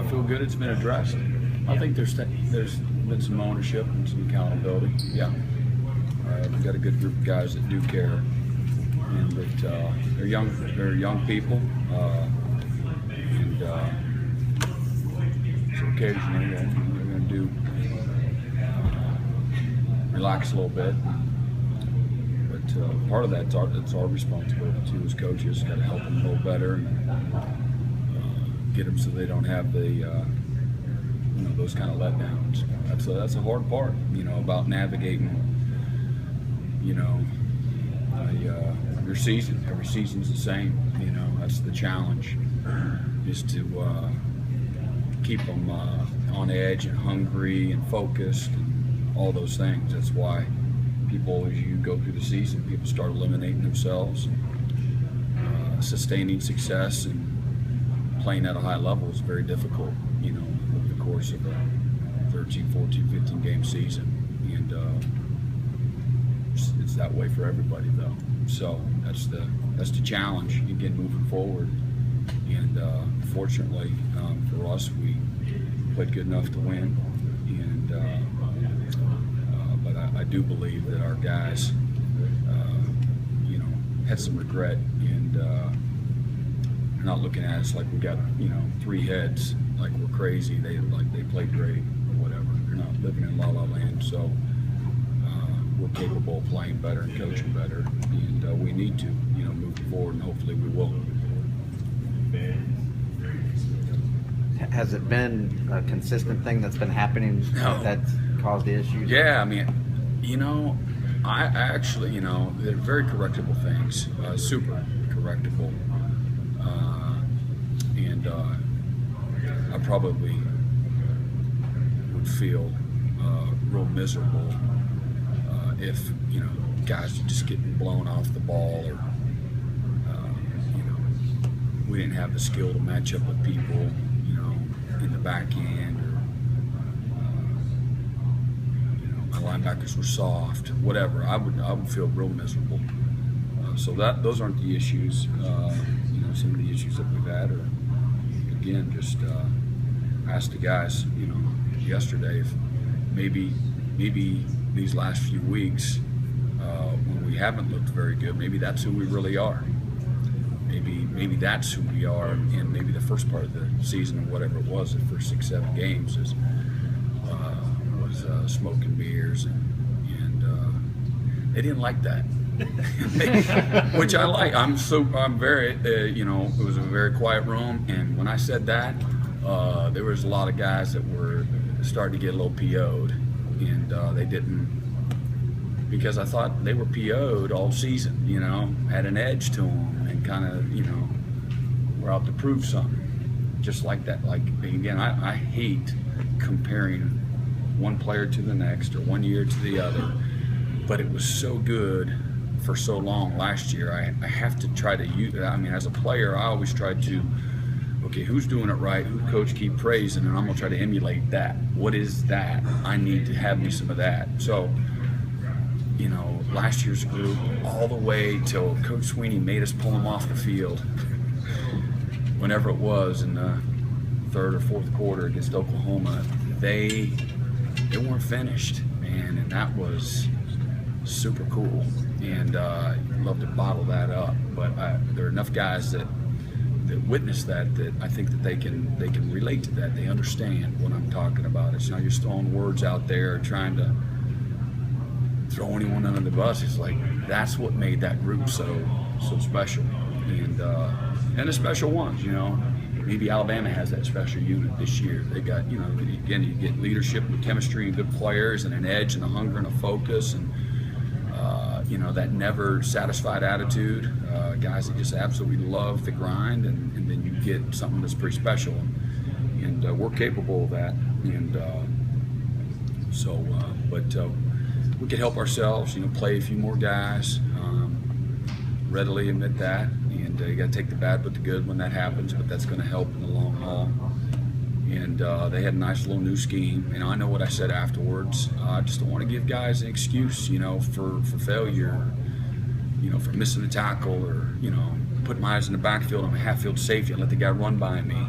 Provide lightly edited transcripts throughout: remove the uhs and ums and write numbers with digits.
I feel good it's been addressed. I think there's been some ownership and some accountability. Yeah, we've got a good group of guys that do care, and that they're young people, and so occasionally they're going to do relax a little bit. But part of that's our responsibility too as coaches. Got to help them a little better and get them so they don't have the those kind of letdowns. That's a hard part, about navigating, your season. Every season's the same. That's the challenge, is to keep them on edge and hungry and focused and all those things. That's why people, as you go through the season, people start eliminating themselves. Sustaining success and playing at a high level is very difficult, over the course of a 13, 14, 15 game season. And it's that way for everybody, though. So that's the challenge, again, moving forward. And fortunately for us, we played good enough to win. And but I do believe that our guys, had some regret, and they're not looking at us like we got, 3 heads, like we're crazy. They played great or whatever. They're not living in la la land. So we're capable of playing better and coaching better, and we need to, move forward, and hopefully we will. Has it been a consistent thing that's been happening that's caused the issues? Yeah, I mean, I actually, they're very correctable things, super correctable, and I probably would feel real miserable if, guys are just getting blown off the ball, or, we didn't have the skill to match up with people, in the back end, or my linebackers were soft, whatever. I would feel real miserable. So those aren't the issues. Some of the issues that we've had are, again, just asked the guys, yesterday, if maybe these last few weeks, when we haven't looked very good, maybe that's who we really are. Maybe that's who we are, and maybe the first part of the season, or whatever it was, the first 6, 7 games, was smoke and mirrors, and they didn't like that, which I like. I'm very, it was a very quiet room, and when I said that, there was a lot of guys that were starting to get a little PO'd, and they didn't, because I thought they were PO'd all season, had an edge to them, and kind of, were out to prove something, just like that. Like, again, I hate comparing one player to the next, or one year to the other, but it was so good for so long last year. I have to try to use, as a player, I always try to, okay, who's doing it right, who coach keep praising, and I'm going to try to emulate that. What is that? I need to have me some of that. So, last year's group, all the way till Coach Sweeney made us pull them off the field, whenever it was in the 3rd or 4th quarter against Oklahoma, they weren't finished, man, and that was super cool. And love to bottle that up, but there are enough guys that witness that I think that they can relate to that. They understand what I'm talking about. It's not just throwing words out there or trying to throw anyone under the bus. It's like, that's what made that group so special, and the special ones. Maybe Alabama has that special unit this year. They got, again, you get leadership and chemistry and good players and an edge and a hunger and a focus, and that never satisfied attitude, guys that just absolutely love the grind, and then you get something that's pretty special, and we're capable of that. And but we could help ourselves, play a few more guys, readily admit that, and you got to take the bad with the good when that happens, but that's going to help in the long haul. And they had a nice little new scheme, and I know what I said afterwards. I just don't want to give guys an excuse, for failure, for missing a tackle, or putting my eyes in the backfield. I'm a half-field safety and let the guy run by me,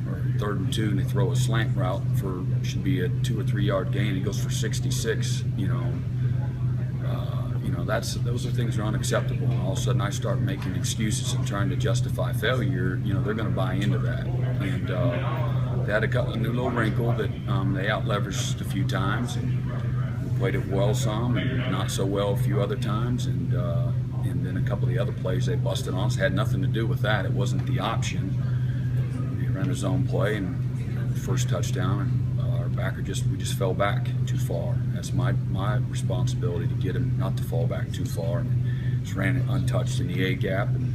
or 3rd and 2, and they throw a slant route should be a 2 or 3 yard gain. He goes for 66. Those are things that are unacceptable. And all of a sudden, I start making excuses and trying to justify failure. They're going to buy into that. And they had a new little wrinkle that they out-leveraged a few times, and we played it well some, and not so well a few other times. And then a couple of the other plays they busted on us had nothing to do with that. It wasn't the option. We ran a zone play and the first touchdown, and our backer we just fell back too far. That's my responsibility to get him not to fall back too far. And just ran it untouched in the A gap, and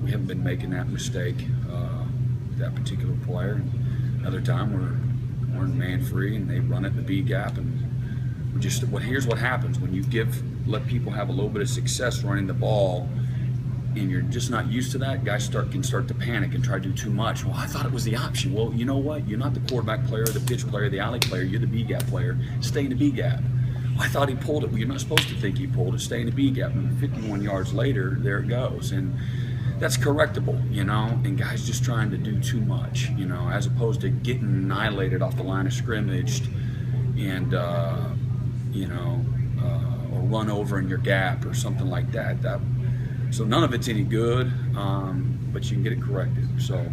we haven't been making that mistake with that particular player. And another time we're in man free and they run it in the B gap, and here's what happens when you let people have a little bit of success running the ball, and you're just not used to that. Guys can start to panic and try to do too much. Well, I thought it was the option. Well, you know what? You're not the quarterback player, the pitch player, the alley player. You're the B gap player. Stay in the B gap. Well, I thought he pulled it. Well, you're not supposed to think he pulled it. Stay in the B gap. And 51 yards later, there it goes. And that's correctable, and guys just trying to do too much, as opposed to getting annihilated off the line of scrimmage and, or run over in your gap or something like that. So none of it's any good, but you can get it corrected. So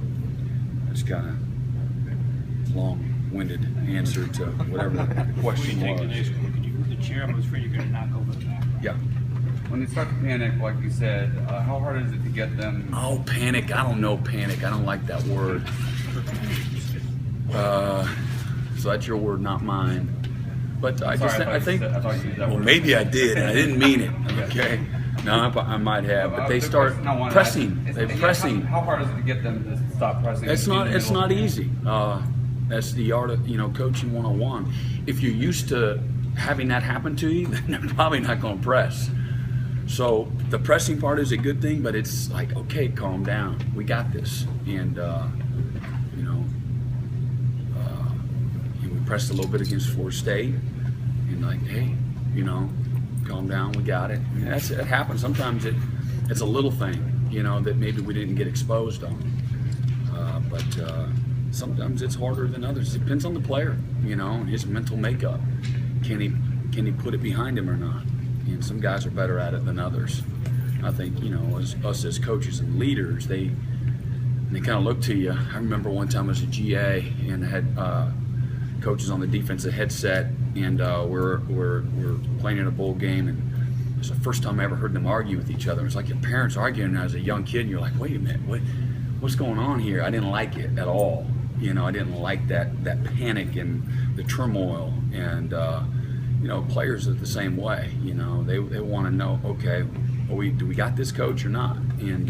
that's kind of long-winded answer to whatever the question was. Could you move the chair? I was afraid you're going to knock over the back. Yeah. When they start to panic, like you said, how hard is it to get them? Oh, panic. I don't know panic. I don't like that word. So that's your word, not mine. But I think. I thought you used that Well, word. maybe I did. I didn't mean it. Okay. No, I might have. But they start pressing. They're pressing. How hard is it to get them to stop pressing? It's not easy. That's the art of coaching 101. If you're used to having that happen to you, then they're probably not going to press. So the pressing part is a good thing, but it's like, okay, calm down. We got this. And we pressed a little bit against Florida State, and like, hey, calm down. We got it. And it happens. Sometimes it's a little thing, that maybe we didn't get exposed on. But sometimes it's harder than others. It depends on the player, and his mental makeup. Can he put it behind him or not? And some guys are better at it than others. I think, us as coaches and leaders, they kind of look to you. I remember one time I was a GA and I had coaches on the defensive headset, and we're playing in a bowl game, and it's the first time I ever heard them argue with each other. It was like your parents arguing as a young kid, and you're like, wait a minute, what's going on here? I didn't like it at all. I didn't like that panic and the turmoil, and players are the same way. They want to know, okay, do we got this coach or not? And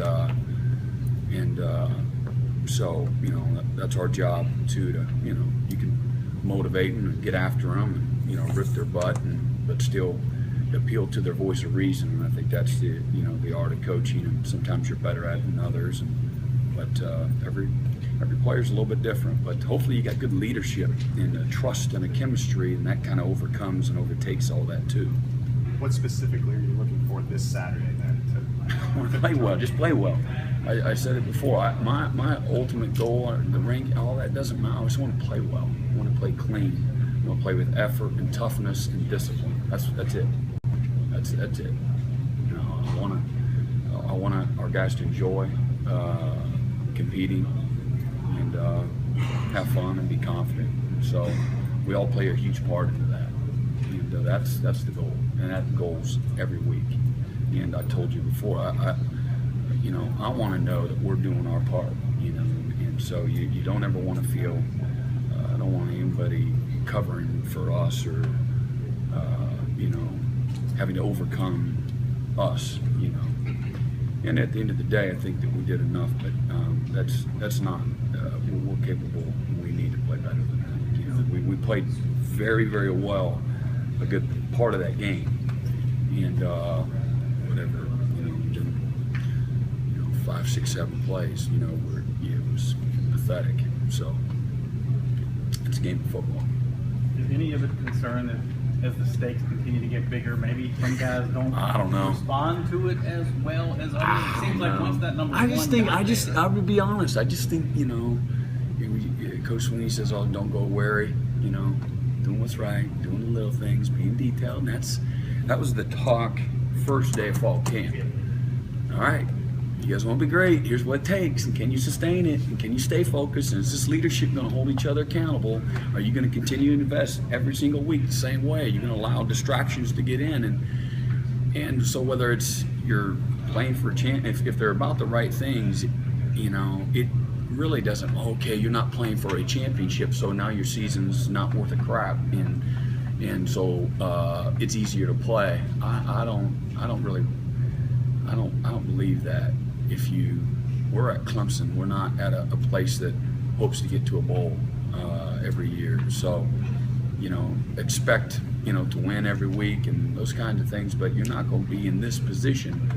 so that's our job too. To you can motivate and get after them, and rip their butt, but still appeal to their voice of reason. And I think that's the art of coaching. And sometimes you're better at it than others. But every player's a little bit different. But hopefully you got good leadership and a trust and a chemistry, and that kind of overcomes and overtakes all that too. What specifically are you looking for this Saturday then? I want to play well. Just play well. I said it before. My ultimate goal, the rank, all that doesn't matter. I just want to play well. I want to play clean. I want to play with effort and toughness and discipline. That's it. That's it. I want our guys to enjoy competing and have fun and be confident. So we all play a huge part into that, and that's the goal. And that goal's every week. And I told you before, I want to know that we're doing our part. And so you don't ever want to feel. I don't want anybody covering for us or having to overcome us. And at the end of the day, I think that we did enough, but that's not. We're capable. We need to play better than that. We played very, very well a good part of that game, and whatever 5, 6, 7 plays, where it was pathetic. So it's a game of football. Is any of it concern that as the stakes continue to get bigger, maybe some guys don't respond to it as well as others? It seems like once that number I would be honest. I just think, Coach Sweeney says, "Oh, don't go wary." You know, doing what's right, doing the little things, being detailed, and that was the talk first day of fall camp. All right, you guys want to be great. Here's what it takes, and can you sustain it? And can you stay focused? And is this leadership going to hold each other accountable? Are you going to continue to invest every single week the same way? Are you going to allow distractions to get in? And so whether it's you're playing for a chance, if they're about the right things, you know, it really doesn't. Okay, you're not playing for a championship, so now your season's not worth a crap, and so it's easier to play. I don't believe that. We're at Clemson, we're not at a place that hopes to get to a bowl every year. So, you know, expect, you know, to win every week and those kinds of things, but you're not going to be in this position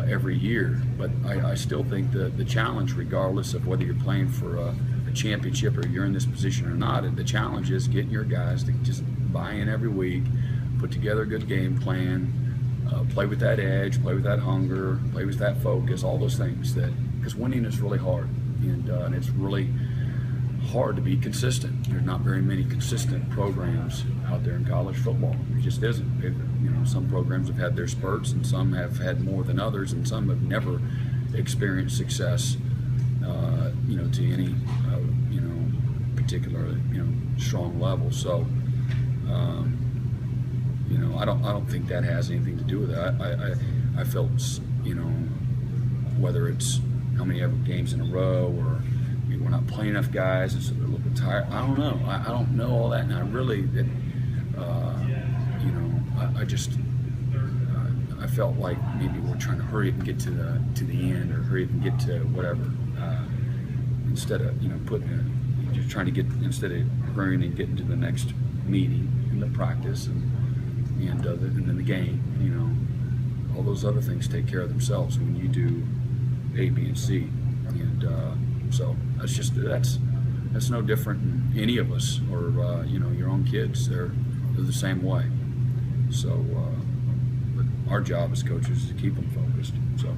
every year. But I still think the challenge, regardless of whether you're playing for a championship or you're in this position or not, the challenge is getting your guys to just buy in every week, put together a good game plan, play with that edge, play with that hunger, play with that focus, all those things, because winning is really hard, and it's really hard to be consistent. There's not very many consistent programs out there in college football. It just isn't. You know, some programs have had their spurts, and some have had more than others, and some have never experienced success. You know, to any you know, particular, you know, strong level. So, you know, I don't think that has anything to do with it. I felt, you know, whether it's how many other games in a row or we're not playing enough guys, and so they're a little bit tired. I don't know. I don't know all that, and I really, you know, I just I felt like maybe we're trying to hurry up and get to the end, or hurry up and get to whatever, instead of, you know, just trying to get, instead of hurrying and getting to the next meeting and the practice and then the game. You know, all those other things take care of themselves when you do A, B, and C, and so that's no different than any of us, or you know, your own kids. They're the same way. So, but our job as coaches is to keep them focused. So.